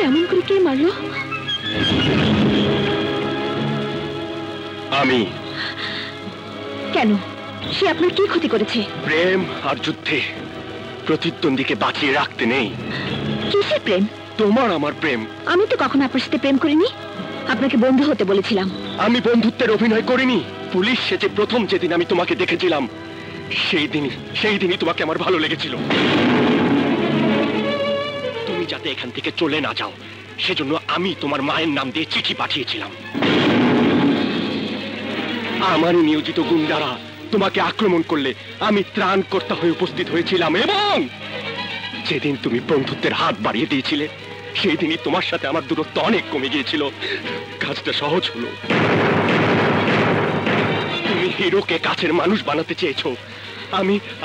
এমন করে কে মারলো? আমি। কেন? সে আপনার কি ক্ষতি করেছে? প্রেম আর যুদ্ধে প্রতিদ্বন্দ্বীকে বাঁচিয়ে রাখতে নেই। কিসের প্রেম? তোমার আমার প্রেম। আমি তো কখনো আপনার সাথে প্রেম করিনি, আপনাকে বন্ধু হতে বলেছিলাম। আমি বন্ধুত্বের অভিনয় করিনি। পুলিশ সেজে প্রথম যেদিন আমি তোমাকে দেখেছিলাম সেই দিনই তোমাকে আমার ভালো লেগেছিল। তুমি যাতে এখান থেকে চলে না যাও সেজন্য আমি তোমার মায়ের নাম দিয়ে চিঠি পাঠিয়েছিলাম। আমারই নিয়োজিত গুন্ডারা তোমাকে আক্রমণ করলে আমি ত্রাণকর্তা হয়ে উপস্থিত হয়েছিলাম, এবং যেদিন তুমি বন্ধুত্বের হাত বাড়িয়ে দিয়েছিলে সেই দিনই তোমার সাথে আমার দূরত্ব অনেক কমে গিয়েছিল। কাজটা সহজ হলো। তুমি হিরোকে কাছের মানুষ বানাতে চেয়েছো,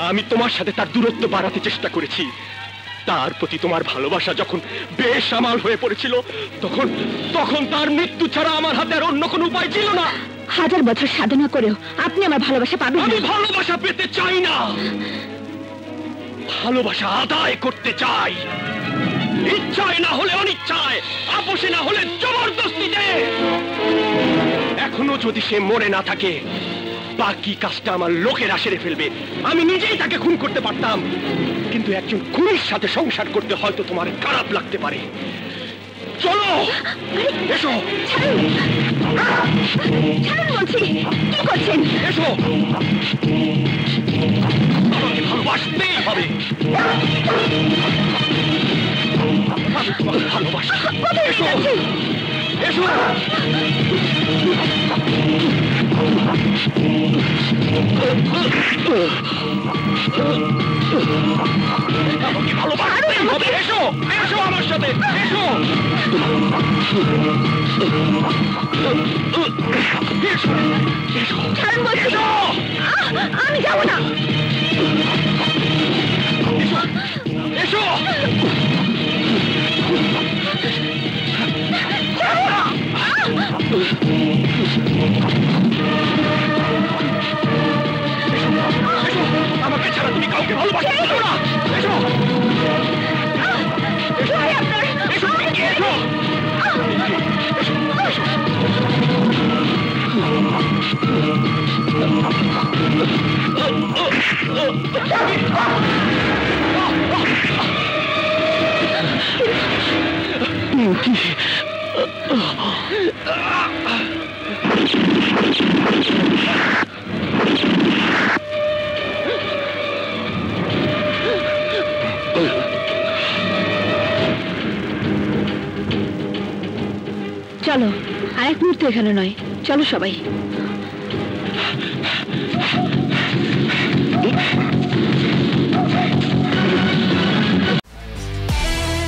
আমি তোমার সাথে তার দূরত্ব বাড়াতে চেষ্টা করেছি। তার প্রতি তোমার ভালোবাসা যখন বেসামাল হয়ে পড়েছিল তখন তার মৃত্যু ছাড়া আমার হাতে আর অন্য কোনো উপায় ছিল না। 1000 বছর সাধনা করেও আপনি আমার ভালোবাসা পাবেন না। আমি ভালোবাসা পেতে চাই না, ভালোবাসা আদায় করতে চাই। ইচ্ছায় না হলে অনিচ্ছায়, আপোষে না হলে জবরদস্তিতে। এখনো যদি সে মরে না থাকে বাকি কাজটা আমার লোকেরা সেরে ফেলবে। আমি নিজেই তাকে খুন করতে পারতাম, কিন্তু একজন খুনির সাথে সংসার করতে হয়তো তোমার খারাপ লাগতে পারে। চলো এসো। ছাড়ুন বলছি, কি করছেন? এসো, আমাকে ভালোবাসতেই হবে। আমি তোমাকে ভালোবাসি। এসো এসো। আমাকে ভালোবাসতেই হবে। এসো এসো আমার সাথে, এসো এসো এসো। ছাড়ুন বলছি। আমি যাবো না। এসো। আমাকে ছাড়া তুমি কাউকে ভালোবাসতে পারো না। এসো এসো এসো এসো। চলো, আর এক মুহূর্তে এখানে নয়। চলো সবাই।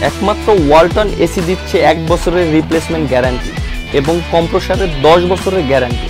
একমাত্র ওয়ালটন এসি দিচ্ছে 1 বছরের রিপ্লেসমেন্ট গ্যারান্টি এবং কম্প্রেসরের 10 বছরের গ্যারান্টি।